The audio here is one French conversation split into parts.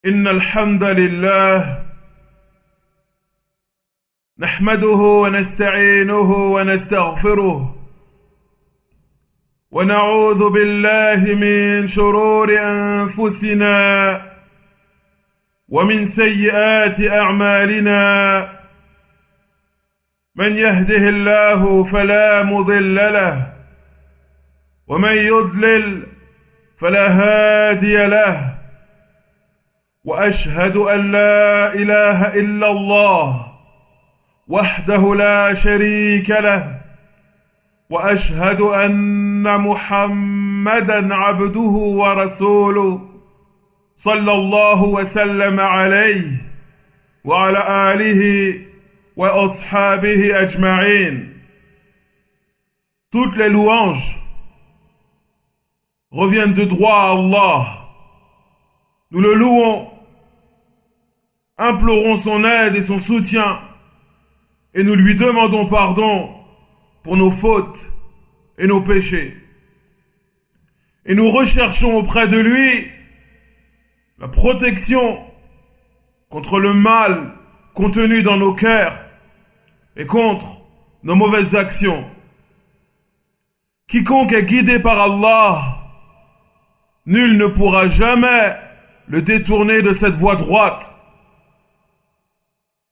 إن الحمد لله نحمده ونستعينه ونستغفره ونعوذ بالله من شرور أنفسنا ومن سيئات أعمالنا من يهده الله فلا مضل له ومن يضلل فلا هادي له وأشهد أن لا إله إلا الله وحده لا شريك له وأشهد أن محمدًا عبده ورسوله صلى الله وسلم عليه وعلى آله وأصحابه أجمعين. Toutes les louanges reviennent de droit à Allah. Nous le louons, implorons son aide et son soutien, et nous lui demandons pardon pour nos fautes et nos péchés. Et nous recherchons auprès de lui la protection contre le mal contenu dans nos cœurs et contre nos mauvaises actions. Quiconque est guidé par Allah, nul ne pourra jamais le détourner de cette voie droite.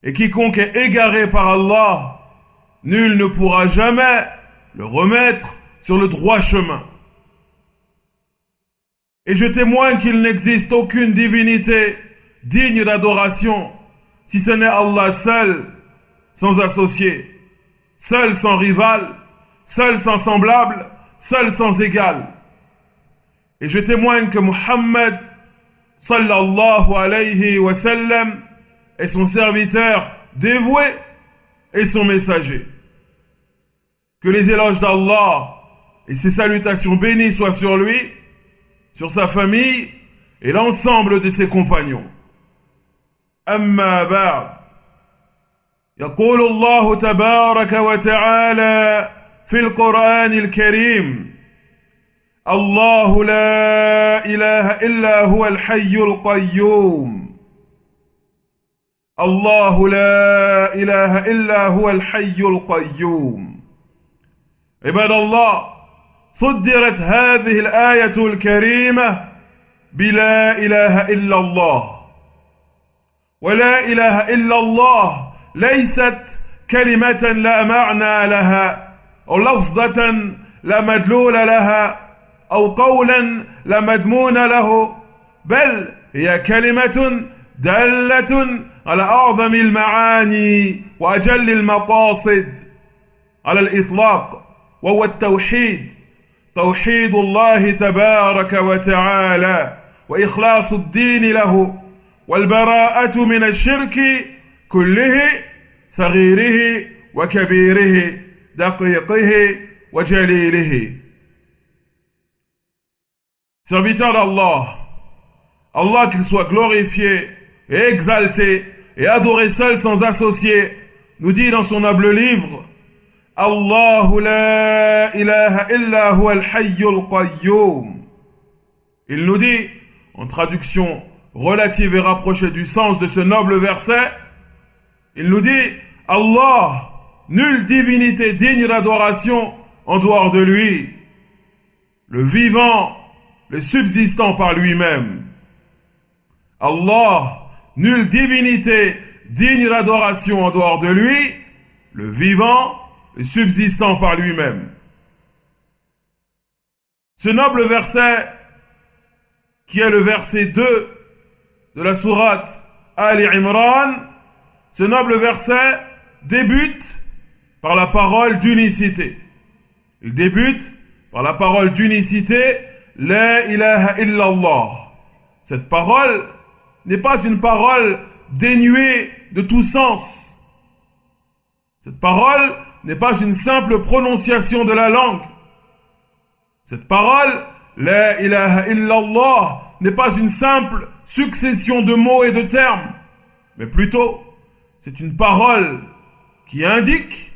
Et quiconque est égaré par Allah, nul ne pourra jamais le remettre sur le droit chemin. Et je témoigne qu'il n'existe aucune divinité digne d'adoration, si ce n'est Allah seul, sans associé, seul sans rival, seul sans semblable, seul sans égal. Et je témoigne que Muhammad sallallahu alayhi wa sallam est son serviteur dévoué et son messager. Que les éloges d'Allah et ses salutations bénies soient sur lui, sur sa famille et l'ensemble de ses compagnons. Amma ba'd. يقول الله تبارك وتعالى في القرآن الكريم: الله لا إله إلا هو الحي القيوم. الله لا إله إلا هو الحي القيوم. عباد الله، صدرت هذه الآية الكريمة بلا إله إلا الله. ولا إله إلا الله ليست كلمة لا معنى لها، أو لفظة لا مدلول لها، أو قولا لا مضمون له، بل هي كلمة دالة على أعظم المعاني وأجل المقاصد على الإطلاق، وهو التوحيد، توحيد الله تبارك وتعالى، وإخلاص الدين له، والبراءة من الشرك كله، صغيره وكبيره، دقيقه وجليله. Serviteur d'Allah, Allah qu'il soit glorifié et exalté et adoré seul sans associé, nous dit dans son noble livre: Allahu la ilaha illa huwa al-hayyul qayyum. Il nous dit, en traduction relative et rapprochée du sens de ce noble verset, il nous dit: Allah, nulle divinité digne d'adoration en dehors de lui, le vivant, le subsistant par lui-même. Allah, nulle divinité digne d'adoration en dehors de lui, le vivant, le subsistant par lui-même. Ce noble verset, qui est le verset 2 de la sourate Ali Imran, ce noble verset débute par la parole d'unicité. Il débute par la parole d'unicité: La ilaha illallah. Cette parole n'est pas une parole dénuée de tout sens. Cette parole n'est pas une simple prononciation de la langue. Cette parole, La ilaha illallah, n'est pas une simple succession de mots et de termes, mais plutôt, c'est une parole qui indique,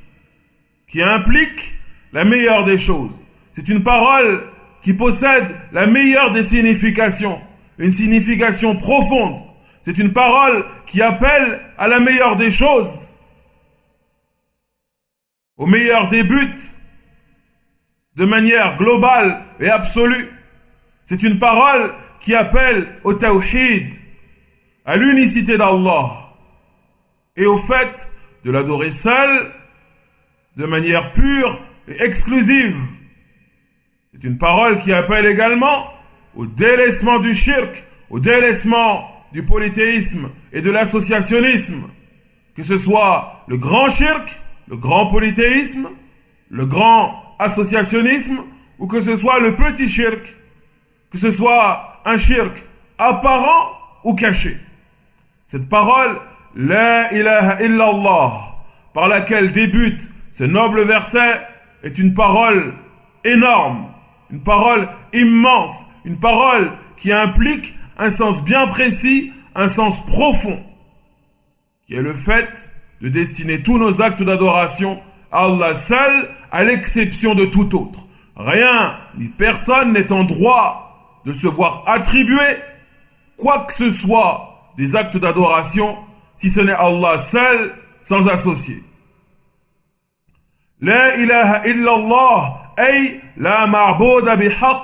qui implique la meilleure des choses. C'est une parole qui possède la meilleure des significations, une signification profonde, C'est une parole qui appelle à la meilleure des choses, au meilleur des buts, de manière globale et absolue. C'est une parole qui appelle au tawhid, à l'unicité d'Allah, et au fait de l'adorer seul, de manière pure et exclusive. C'est une parole qui appelle également au délaissement du shirk, au délaissement du polythéisme et de l'associationnisme, que ce soit le grand shirk, le grand polythéisme, le grand associationnisme, ou que ce soit le petit shirk, que ce soit un shirk apparent ou caché. Cette parole, La ilaha illallah, par laquelle débute ce noble verset, est une parole énorme, une parole immense, une parole qui implique un sens bien précis, un sens profond, qui est le fait de destiner tous nos actes d'adoration à Allah seul, à l'exception de tout autre. Rien ni personne n'est en droit de se voir attribuer quoi que ce soit des actes d'adoration, si ce n'est Allah seul, sans associé. La ilaha illallah, ay la ma'bouda bihaq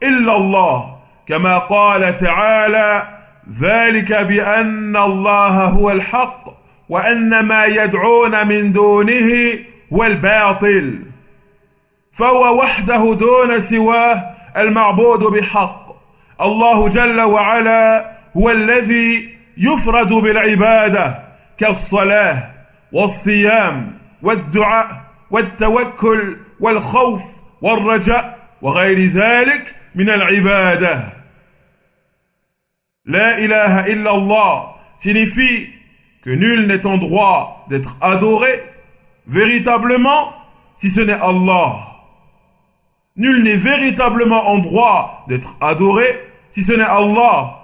illallah. كما قال تعالى ذلك بأن الله هو الحق وأن ما يدعون من دونه هو الباطل فهو وحده دون سواه المعبود بحق. الله جل وعلا هو الذي يفرد بالعبادة كالصلاة والصيام والدعاء والتوكل والخوف والرجاء وغير ذلك من العبادة. La ilaha illallah signifie que nul n'est en droit d'être adoré véritablement si ce n'est Allah. Nul n'est véritablement en droit d'être adoré si ce n'est Allah.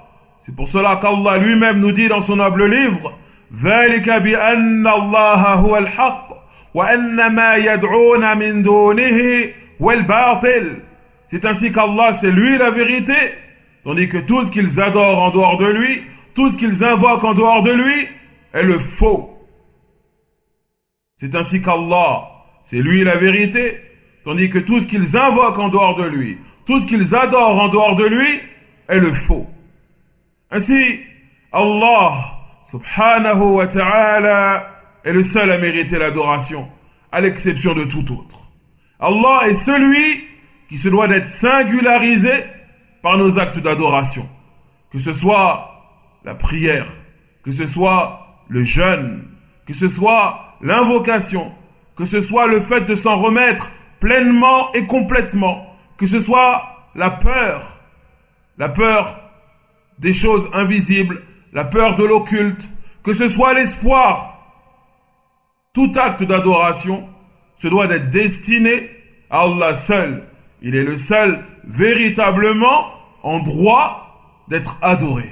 C'est pour cela qu'Allah lui-même nous dit dans son noble livre ذلك بأن الله هو الحق وأن ما يدعون من دونه هو الباطل. C'est ainsi qu'Allah, c'est lui la vérité, tandis que tout ce qu'ils adorent en dehors de lui, tout ce qu'ils invoquent en dehors de lui, est le faux. C'est ainsi qu'Allah, c'est lui la vérité, tandis que tout ce qu'ils invoquent en dehors de lui, tout ce qu'ils adorent en dehors de lui, est le faux. Ainsi, Allah, subhanahu wa ta'ala, est le seul à mériter l'adoration, à l'exception de tout autre. Allah est celui qui se doit d'être singularisé par nos actes d'adoration, que ce soit la prière, que ce soit le jeûne, que ce soit l'invocation, que ce soit le fait de s'en remettre pleinement et complètement, que ce soit la peur des choses invisibles, la peur de l'occulte, que ce soit l'espoir. Tout acte d'adoration se doit d'être destiné à Allah seul. Il est le seul véritablement en droit d'être adoré.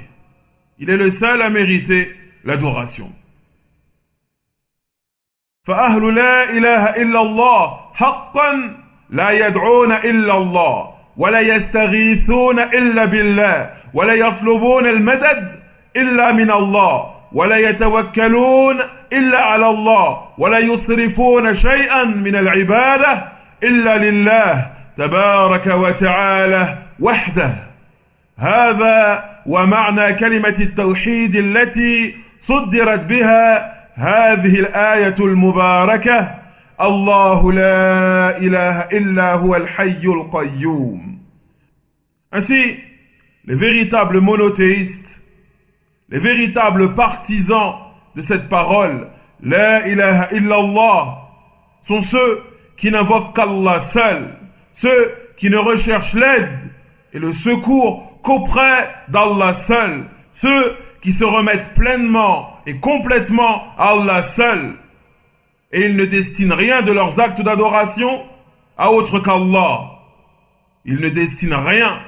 Il est le seul à mériter l'adoration. فأهل لا إله إلا الله حقا لا يدعون إلا الله ولا يستغيثون إلا بالله ولا يطلبون المدد إلا من الله ولا يتوكلون إلا على الله ولا يصرفون شيئا من العبادة إلا لله تبارك وتعالى وحده. هذا ومعنى كلمة التوحيد التي صدرت بها هذه الآية المباركة الله لا إله إلا هو الحي القيوم. Ainsi, les véritables monothéistes, les véritables partisans de cette parole, La ilaha illallah, sont ceux qui n'invoquent qu'Allah seul, ceux qui ne recherchent l'aide et le secours qu'auprès d'Allah seul, ceux qui se remettent pleinement et complètement à Allah seul, et ils ne destinent rien de leurs actes d'adoration à autre qu'Allah. Ils ne destinent rien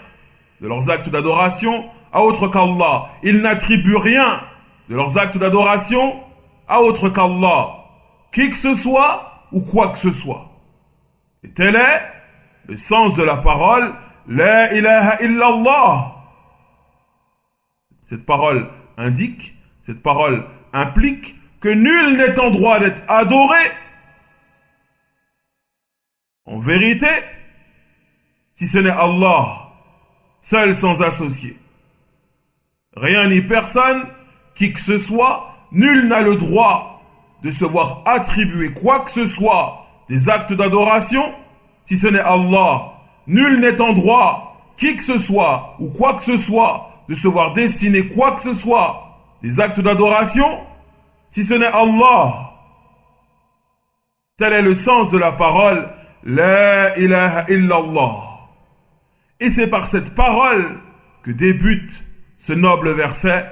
de leurs actes d'adoration à autre qu'Allah. Ils n'attribuent rien de leurs actes d'adoration à autre qu'Allah, qui que ce soit ou quoi que ce soit. Et tel est le sens de la parole La ilaha illallah. Cette parole indique, cette parole implique que nul n'est en droit d'être adoré en vérité, si ce n'est Allah, seul sans associé. Rien ni personne, qui que ce soit, nul n'a le droit de se voir attribuer quoi que ce soit des actes d'adoration, si ce n'est Allah. Nul n'est en droit, qui que ce soit, ou quoi que ce soit, de se voir destiner quoi que ce soit des actes d'adoration, si ce n'est Allah. Tel est le sens de la parole La ilaha illallah. Et c'est par cette parole que débute ce noble verset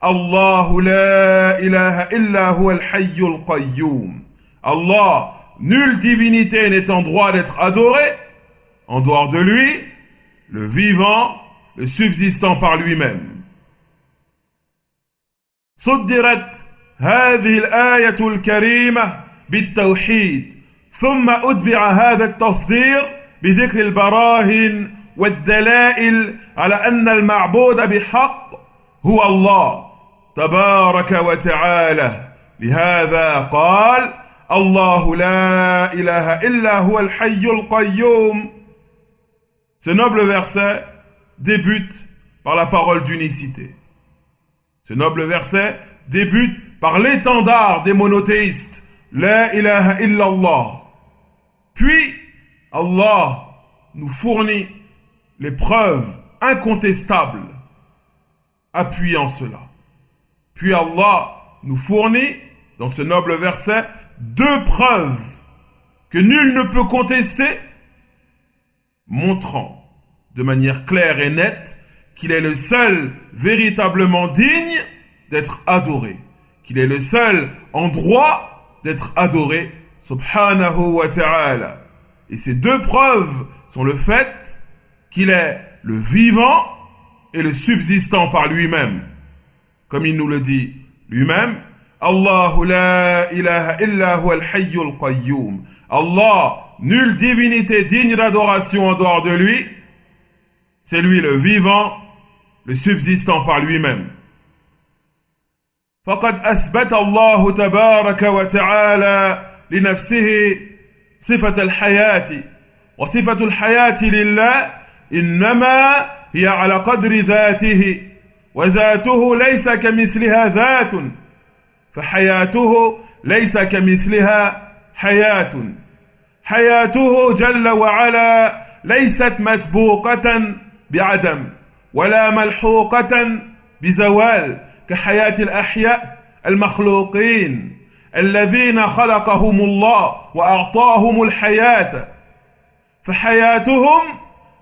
Allahu la ilaha illa huwa al-hayyul qayyum. Allah, nulle divinité n'est en droit d'être adorée en dehors de lui, le vivant, le subsistant par lui-même. صدرت هذه الآية الكريمة بالتوحيد ثم أتبع هذا التصدير بذكر البراهين والدلائل على أن المعبود بحق هو الله تبارك وتعالى. لهذا قال الله لا إله إلا هو الحي القيوم. Ce noble verset débute par la parole d'unicité. Ce noble verset débute par l'étendard des monothéistes, La ilaha illallah. Puis, Allah nous fournit les preuves incontestables appuyant cela. Puis Allah nous fournit, dans ce noble verset, deux preuves que nul ne peut contester, montrant de manière claire et nette qu'il est le seul véritablement digne d'être adoré, qu'il est le seul en droit d'être adoré, subhanahu wa ta'ala. Et ces deux preuves sont le fait qu'il est le vivant et le subsistant par lui-même. Comme il nous le dit lui-même, Allahu la ilaha illa huwa al-hayyul qayyum. Allah, nulle divinité digne d'adoration en dehors de lui, c'est lui le vivant, le subsistant par lui-même. فقد أثبت الله تبارك وتعالى لنفسه صفة الحياة، وصفة الحياة لله إنما هي على قدر ذاته، وذاته ليس كمثلها ذات، فحياته ليس كمثلها حياة. حياته جل وعلا ليست مسبوقة بعدم ولا ملحوقة بزوال كحياة الأحياء المخلوقين الذين خلقهم الله وأعطاهم الحياة، فحياتهم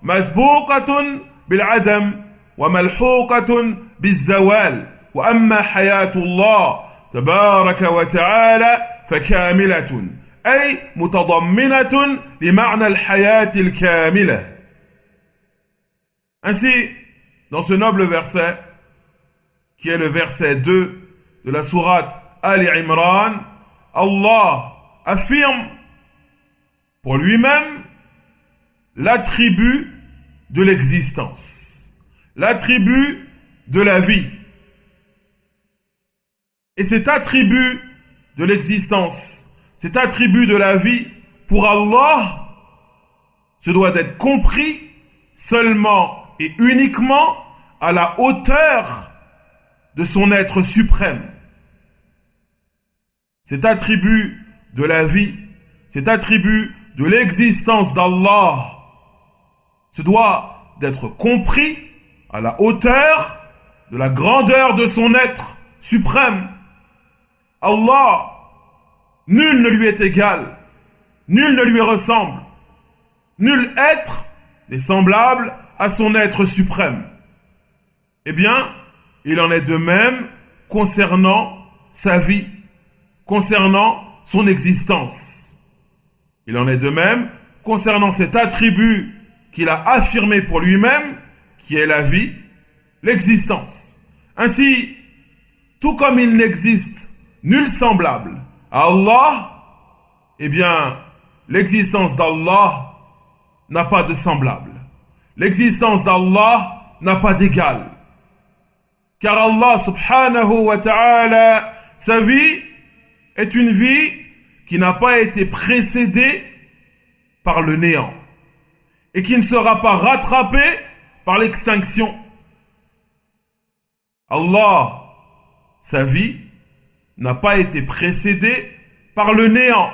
مسبوقة بالعدم وملحوقة بالزوال، وأما حياة الله تبارك وتعالى فكاملة أي متضمنة لمعنى الحياة الكاملة. Ainsi, dans ce noble verset, qui est le verset 2 de la sourate Ali Imran, Allah affirme pour lui-même l'attribut de l'existence, l'attribut de la vie. Et cet attribut de l'existence, cet attribut de la vie, pour Allah, se doit d'être compris seulement et uniquement à la hauteur de son être suprême. Cet attribut de la vie, cet attribut de l'existence d'Allah se doit d'être compris à la hauteur de la grandeur de son être suprême. Allah, nul ne lui est égal, nul ne lui ressemble, nul être n'est semblable à son être suprême. Eh bien, il en est de même concernant sa vie, concernant son existence. Il en est de même concernant cet attribut qu'il a affirmé pour lui-même, qui est la vie, l'existence. Ainsi, tout comme il n'existe nul semblable à Allah, eh bien, l'existence d'Allah n'a pas de semblable. L'existence d'Allah n'a pas d'égal. Car Allah subhanahu wa ta'ala, sa vie est une vie qui n'a pas été précédée par le néant et qui ne sera pas rattrapée par l'extinction. Allah, sa vie, n'a pas été précédée par le néant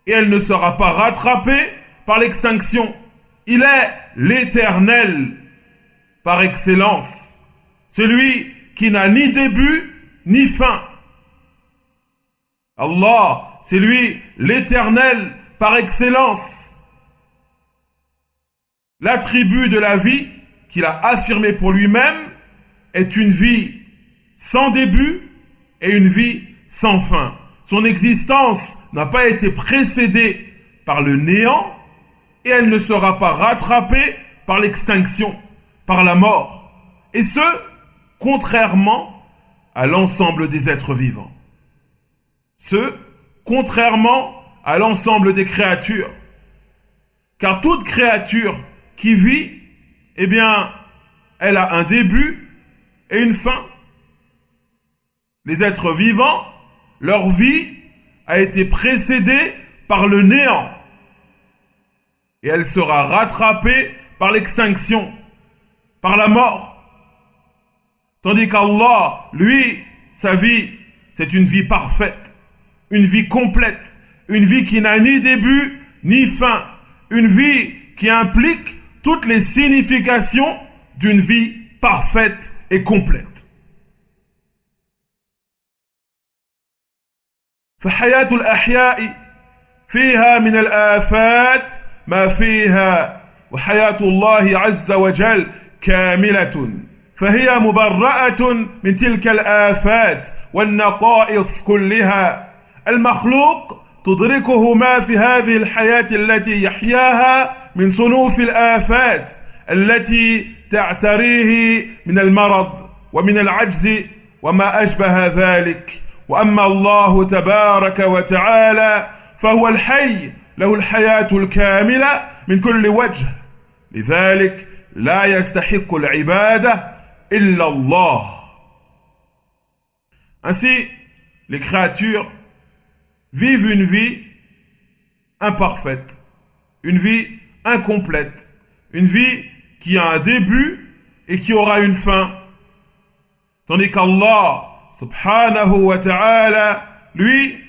et elle ne sera pas rattrapée par l'extinction. Il est l'éternel par excellence, celui qui n'a ni début ni fin. Allah, c'est lui l'éternel par excellence. L'attribut de la vie qu'il a affirmé pour lui-même est une vie sans début et une vie sans fin. Son existence n'a pas été précédée par le néant et elle ne sera pas rattrapée par l'extinction, par la mort. Et ce, contrairement à l'ensemble des êtres vivants. Ce, contrairement à l'ensemble des créatures. Car toute créature qui vit, eh bien, elle a un début et une fin. Les êtres vivants, leur vie a été précédée par le néant. Et elle sera rattrapée par l'extinction, par la mort. Tandis qu'Allah, lui, sa vie, c'est une vie parfaite, une vie complète, une vie qui n'a ni début ni fin, une vie qui implique toutes les significations d'une vie parfaite et complète. فحياة الأحياء فيها من الآفات ما فيها وحياة الله عز وجل كاملة فهي مبرأة من تلك الآفات والنقائص كلها. المخلوق تدركه ما في هذه الحياة التي يحياها من صنوف الآفات التي تعتريه من المرض ومن العجز وما أشبه ذلك. وأما الله تبارك وتعالى فهو الحي له الحياة الكاملة من كل وجه لذلك لا يستحق العبادة إلا الله. Ainsi, les créatures vivent une vie imparfaite, une vie incomplète, une vie qui a un début et qui aura une fin. Tandis qu'Allah, subhanahu wa ta'ala, lui,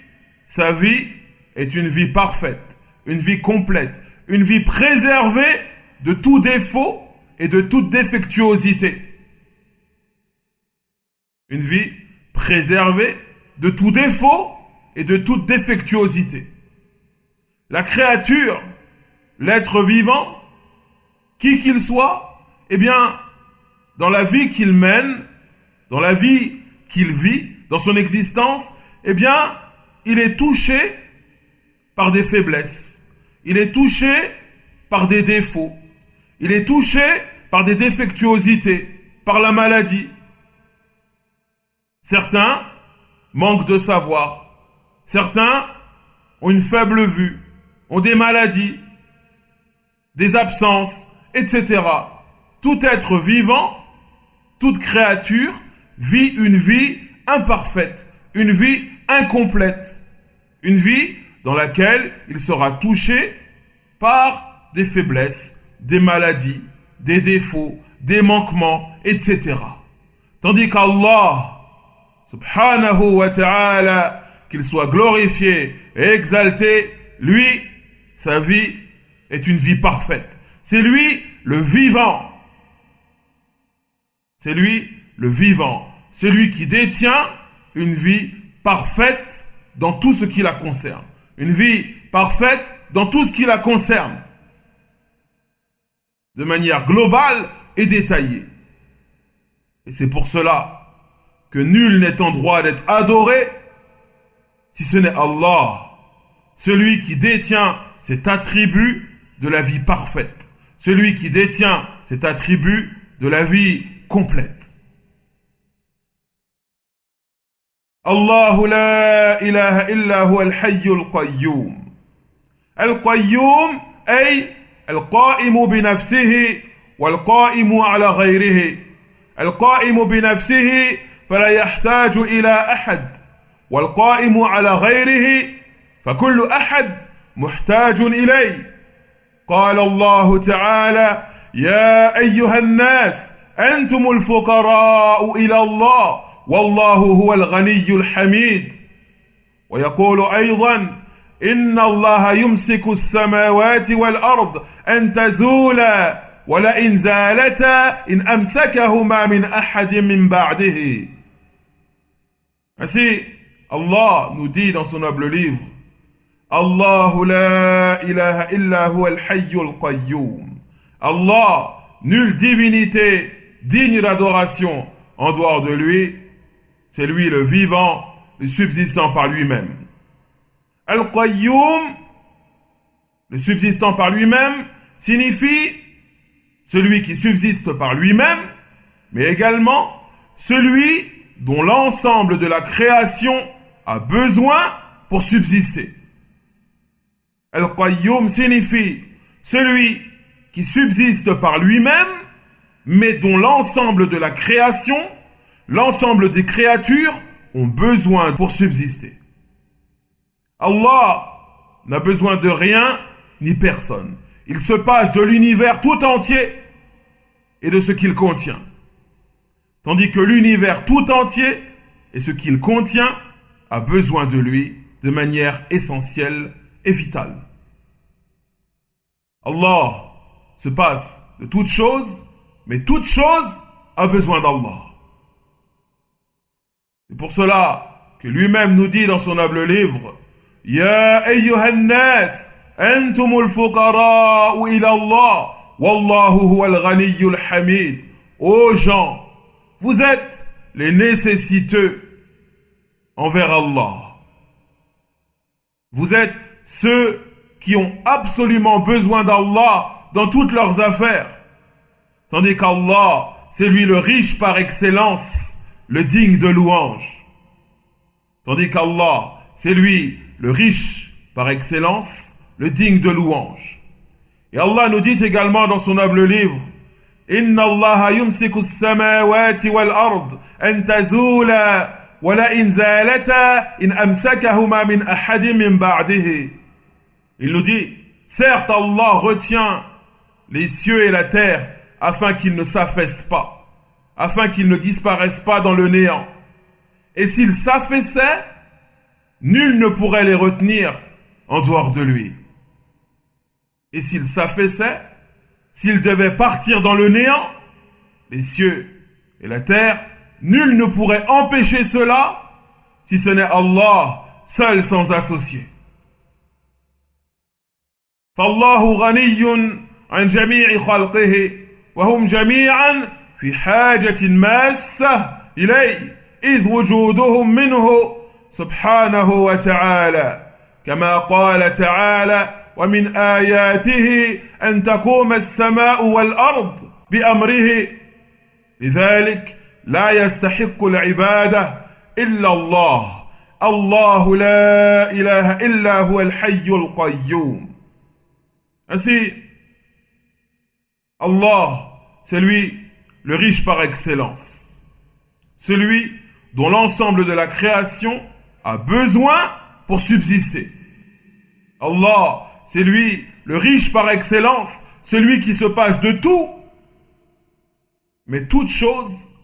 sa vie est une vie parfaite, une vie complète, une vie préservée de tout défaut et de toute défectuosité. Une vie préservée de tout défaut et de toute défectuosité. La créature, l'être vivant, qui qu'il soit, eh bien, dans la vie qu'il mène, dans la vie qu'il vit, dans son existence, eh bien, il est touché par des faiblesses. Il est touché par des défauts. Il est touché par des défectuosités, par la maladie. Certains manquent de savoir. Certains ont une faible vue, ont des maladies, des absences, etc. Tout être vivant, toute créature vit une vie imparfaite, une vie incomplète, une vie dans laquelle il sera touché par des faiblesses, des maladies, des défauts, des manquements, etc. Tandis qu'Allah, subhanahu wa ta'ala, qu'il soit glorifié et exalté, lui, sa vie est une vie parfaite. C'est lui le vivant. C'est lui le vivant. Celui qui détient une vie parfaite dans tout ce qui la concerne. Une vie parfaite dans tout ce qui la concerne. De manière globale et détaillée. Et c'est pour cela que nul n'est en droit d'être adoré si ce n'est Allah, celui qui détient cet attribut de la vie parfaite, celui qui détient cet attribut de la vie complète. Allahu la ilaha illa huwa al-hayyul qayyum. Al-qayyum ay al-qa'imu bi nafsihi wal-qa'imu ala ghayrihi. القائم بنفسه فلا يحتاج إلى أحد والقائم على غيره فكل أحد محتاج إليه. قال الله تعالى: يا أيها الناس أنتم الفقراء إلى الله والله هو الغني الحميد. ويقول أيضا: إن الله يمسك السماوات والأرض أن تزولا ولئن زالتا إن أمسكهما من أحد من بعده. Ainsi, Allah nous dit dans son noble livre: Allahu la ilaha illa huwa al-hayyul qayyum. Allah, nulle divinité digne d'adoration en dehors de lui, c'est lui le vivant, le subsistant par lui-même. Al-Qayyum, le subsistant par lui-même, signifie celui qui subsiste par lui-même, mais également celui dont l'ensemble de la création a besoin pour subsister. Al-Qayyum signifie celui qui subsiste par lui-même, mais dont l'ensemble de la création, l'ensemble des créatures ont besoin pour subsister. Allah n'a besoin de rien ni personne. Il se passe de l'univers tout entier et de ce qu'il contient. Tandis que l'univers tout entier et ce qu'il contient a besoin de lui de manière essentielle et vitale. Allah se passe de toute chose, mais toute chose a besoin d'Allah. C'est pour cela que lui-même nous dit dans son noble livre: Ya ayyuhan nas, antumul fuqara'u ila Allah, wallahu huwal ghaniyyul hamid. Ô gens, vous êtes les nécessiteux envers Allah. Vous êtes ceux qui ont absolument besoin d'Allah dans toutes leurs affaires. Tandis qu'Allah, c'est lui le riche par excellence, le digne de louange. Tandis qu'Allah, c'est lui le riche par excellence, le digne de louange. Et Allah nous dit également dans son noble livre: Inna Allah yumsiku as-samawati wal ard an tazula wa la in zalata in amsakahuma min ahadin min ba'dihi. Il nous dit: certes, Allah retient les cieux et la terre afin qu'ils ne s'affaissent pas, afin qu'ils ne disparaissent pas dans le néant. Et s'ils s'affaissaient, nul ne pourrait les retenir en dehors de lui. Et s'ils s'affaissaient, s'ils devaient partir dans le néant, les cieux et la terre, nul ne pourrait empêcher cela si ce n'est Allah seul sans associé. فالله غني عن جميع خلقه وهم جميعا في حاجة ماسة إليه إذ وجودهم منه سبحانه وتعالى كما قال تعالى: ومن آياته أن تقوم السماء والأرض بأمره لذلك لا يستحق العبادة إلا الله الله لا إله إلا هو الحي القيوم. Ainsi, Allah, c'est lui le riche par excellence, celui dont l'ensemble de la création a besoin pour subsister. Allah, c'est lui le riche par excellence, celui qui se passe de tout. Mais toute chose,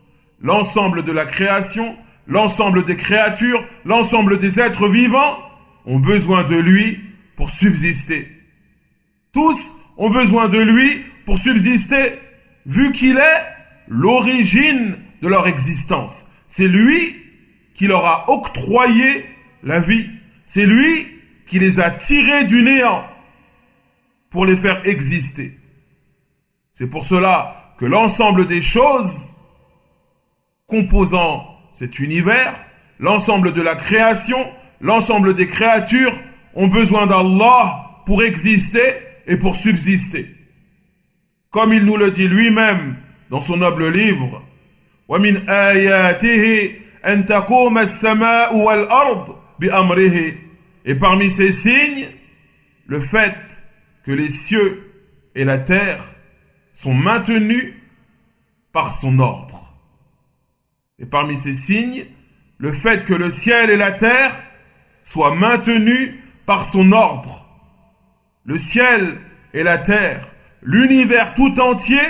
l'ensemble de la création, l'ensemble des créatures, l'ensemble des êtres vivants ont besoin de lui pour subsister. Tous ont besoin de lui pour subsister, vu qu'il est l'origine de leur existence. C'est lui qui leur a octroyé la vie. C'est lui qui les a tirés du néant pour les faire exister. C'est pour cela que l'ensemble des choses composant cet univers, l'ensemble de la création, l'ensemble des créatures ont besoin d'Allah pour exister et pour subsister. Comme il nous le dit lui-même dans son noble livre: وَمِنْ آيَاتِهِ أَنْ تَقُومَ السَّمَاءُ وَالْأَرْضُ بِأَمْرِهِ. Et parmi ces signes, le fait que les cieux et la terre sont maintenus par son ordre. Et parmi ces signes, le fait que le ciel et la terre soient maintenus par son ordre. Le ciel et la terre, l'univers tout entier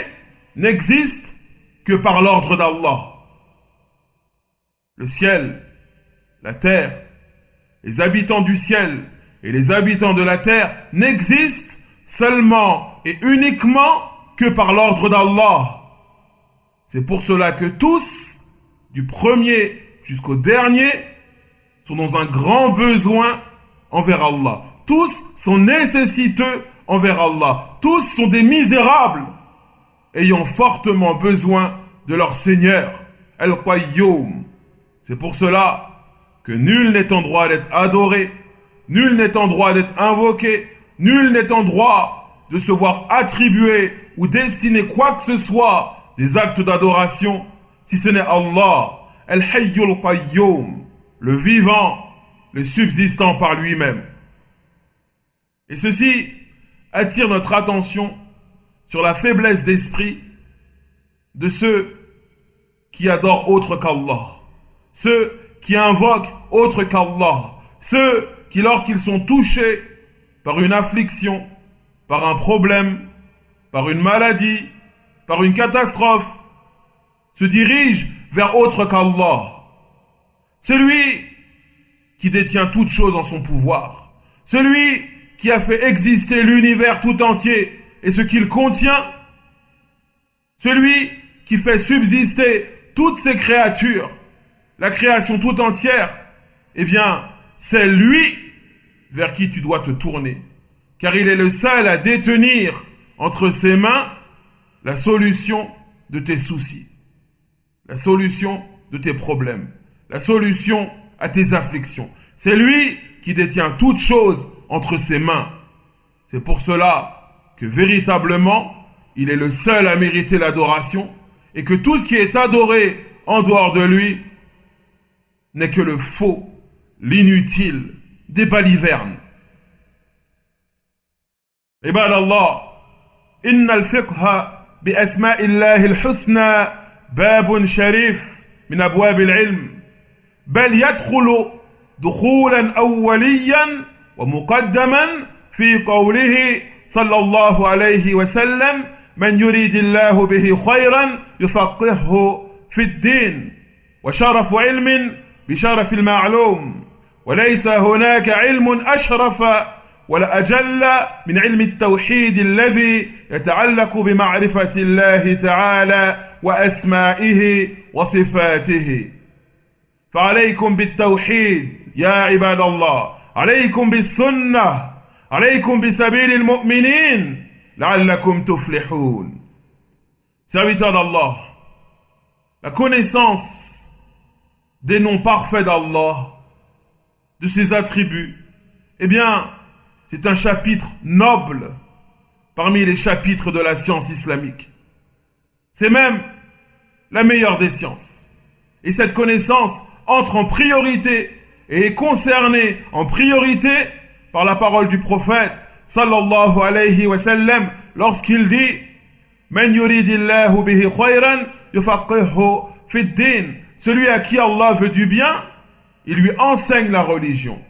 n'existe que par l'ordre d'Allah. Le ciel, la terre, les habitants du ciel et les habitants de la terre n'existent seulement et uniquement que par l'ordre d'Allah. C'est pour cela que tous, du premier jusqu'au dernier, sont dans un grand besoin envers Allah. Tous sont nécessiteux envers Allah. Tous sont des misérables ayant fortement besoin de leur Seigneur, Al-Qayyum. C'est pour cela que nul n'est en droit d'être adoré, nul n'est en droit d'être invoqué, nul n'est en droit de se voir attribuer ou destiner quoi que ce soit des actes d'adoration, si ce n'est Allah, Al-Hayyul Qayyum, le vivant, le subsistant par lui-même. Et ceci attire notre attention sur la faiblesse d'esprit de ceux qui adorent autre qu'Allah, ceux qui invoquent autre qu'Allah, ceux qui, lorsqu'ils sont touchés par une affliction, par un problème, par une maladie, par une catastrophe, se dirigent vers autre qu'Allah. Celui qui détient toutes choses en son pouvoir, celui qui a fait exister l'univers tout entier et ce qu'il contient, celui qui fait subsister toutes ces créatures, la création tout entière, eh bien, c'est lui vers qui tu dois te tourner, car il est le seul à détenir entre ses mains la solution de tes soucis, la solution de tes problèmes, la solution à tes afflictions. C'est lui qui détient toutes choses entre ses mains. C'est pour cela que véritablement, il est le seul à mériter l'adoration et que tout ce qui est adoré en dehors de lui n'est que le faux, l'inutile, des balivernes. عباد الله إن الفقه بأسماء الله الحسنى باب شريف من أبواب العلم بل يدخل دخولا أوليا ومقدما في قوله صلى الله عليه وسلم من يريد الله به خيرا يفقهه في الدين وشرف علم بشرف المعلوم وليس هناك علم أشرف ولا أجل من علم التوحيد الذي يتعلق بمعرفة الله تعالى وأسمائه وصفاته فعليكم بالتوحيد يا عباد الله عليكم بالسنة عليكم بسبيل المؤمنين لعلكم تفلحون. Serviteurs d'Allah, la connaissance des noms parfaits d'Allah, de ses attributs, eh bien, c'est un chapitre noble parmi les chapitres de la science islamique. C'est même la meilleure des sciences. Et cette connaissance entre en priorité et est concernée en priorité par la parole du prophète sallallahu alayhi wa sallam lorsqu'il dit Man yuridillahu bihi khayran yufaqihu fid din. Celui à qui Allah veut du bien, il lui enseigne la religion.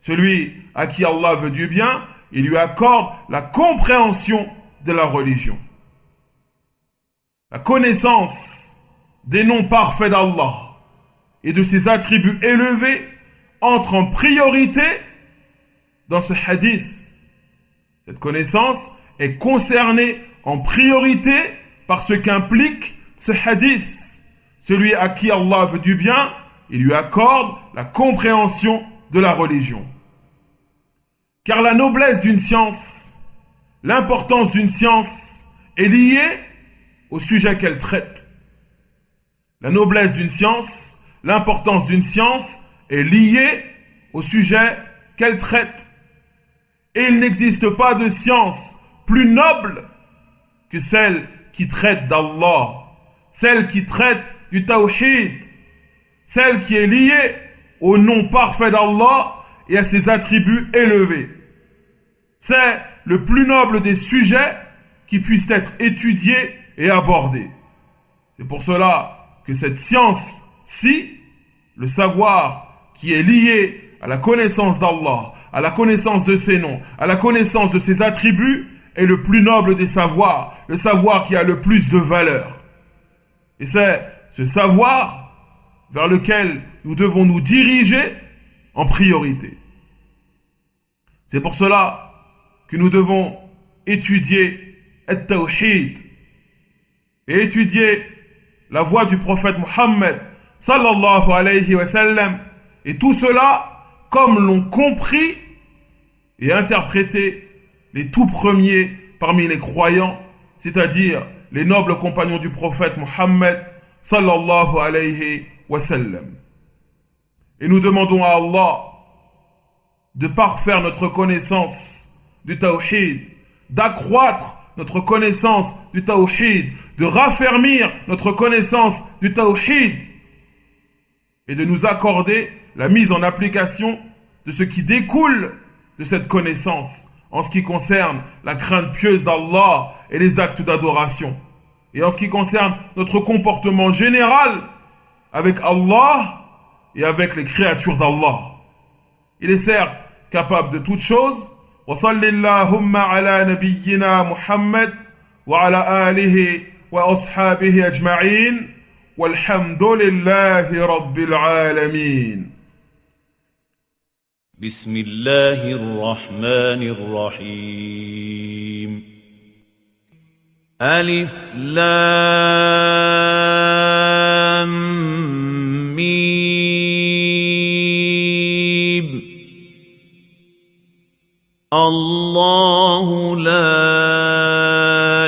Celui à qui Allah veut du bien, il lui accorde la compréhension de la religion. La connaissance des noms parfaits d'Allah et de ses attributs élevés entre en priorité dans ce hadith. Cette connaissance est concernée en priorité par ce qu'implique ce hadith. Celui à qui Allah veut du bien, il lui accorde la compréhension de la religion. Car la noblesse d'une science, l'importance d'une science est liée au sujet qu'elle traite. La noblesse d'une science, l'importance d'une science est liée au sujet qu'elle traite. Et il n'existe pas de science plus noble que celle qui traite d'Allah, celle qui traite du tawhid, celle qui est liée au nom parfait d'Allah et à ses attributs élevés. C'est le plus noble des sujets qui puissent être étudiés et abordés. C'est pour cela que cette science si le savoir qui est lié à la connaissance d'Allah, à la connaissance de ses noms, à la connaissance de ses attributs, est le plus noble des savoirs, le savoir qui a le plus de valeur. Et c'est ce savoir vers lequel nous devons nous diriger en priorité. C'est pour cela que nous devons étudier At-Tawhid et étudier la voie du prophète Mohammed sallallahu alayhi wa sallam, et tout cela comme l'ont compris et interprété les tout premiers parmi les croyants, c'est-à-dire les nobles compagnons du prophète Mohammed sallallahu alayhi wa sallam. Et nous demandons à Allah de parfaire notre connaissance du Tawhid, d'accroître notre connaissance du Tawhid, de raffermir notre connaissance du Tawhid et de nous accorder la mise en application de ce qui découle de cette connaissance en ce qui concerne la crainte pieuse d'Allah et les actes d'adoration, et en ce qui concerne notre comportement général avec Allah et avec les créatures d'Allah. Il est certes capable de toutes choses. Wa sallallahu ala nabiyyina Muhammad wa ala alihi wa ashabihi ajma'in walhamdulillahi rabbil alamin. بسم الله الرحمن الرحيم ألف لام ميم الله لا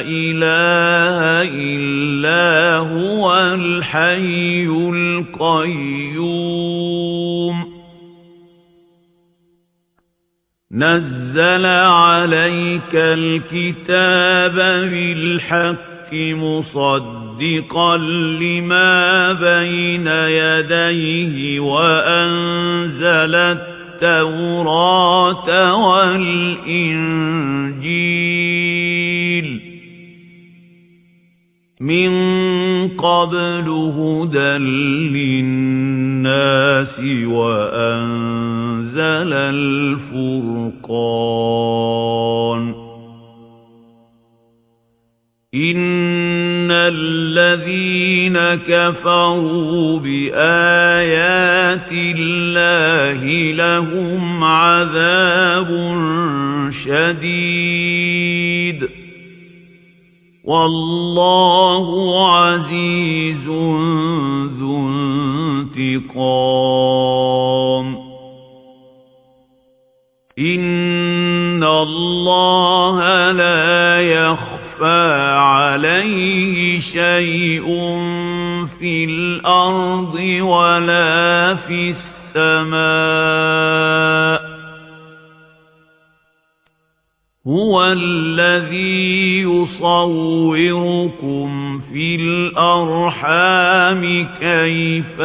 إله إلا هو الحي القيوم نزل عليك الكتاب بالحق مصدقا لما بين يديه وأنزل التوراة والإنجيل من قبل هدى للناس وأنزل الفرقان إن الذين كفروا بآيات الله لهم عذاب شديد والله عزيز ذو انتقام إن الله لا يخفى عليه شيء في الأرض ولا في السماء هو الذي يصوركم في الأرحام كيف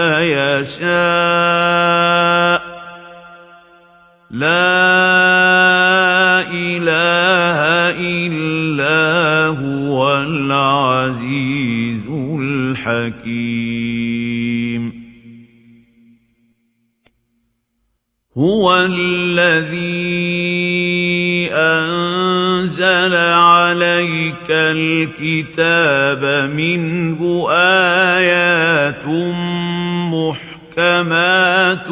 يشاء لا إله إلا هو العزيز الحكيم هو الذي أنزل عليك الكتاب منه آيات محكمات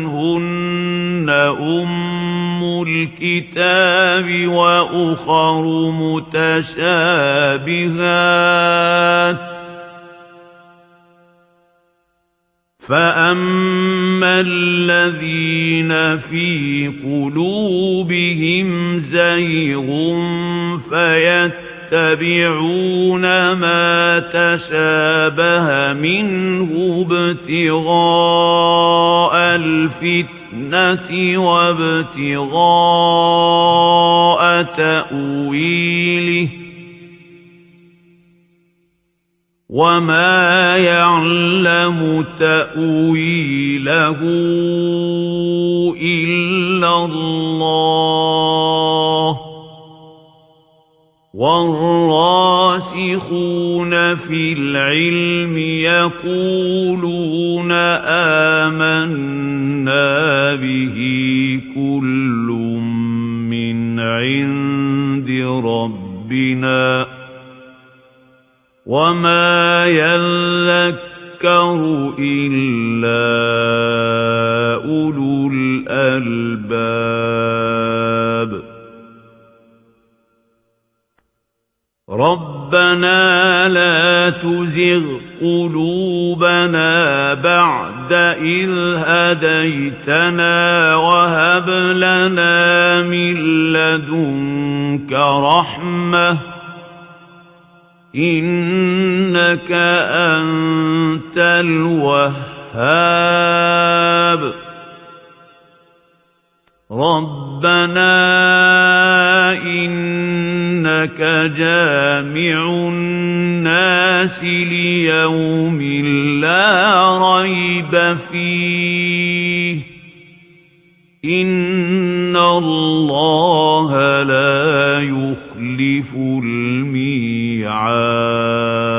هن أم الكتاب وأخر متشابهات فأما الذين في قلوبهم زيغ فيتبعون ما تشابه منه ابتغاء الفتنة وابتغاء تأويله وما يعلم تأويله إلا الله والراسخون في العلم يقولون آمنا به كل من عند ربنا وما يذكر إلا أولو الألباب ربنا لا تزغ قلوبنا بعد إذ هديتنا وهب لنا من لدنك رحمة إنك أنت الوهاب ربنا إنك جامع الناس ليوم لا ريب فيه إن الله لا يخلف الميعاد. 「 الميعاد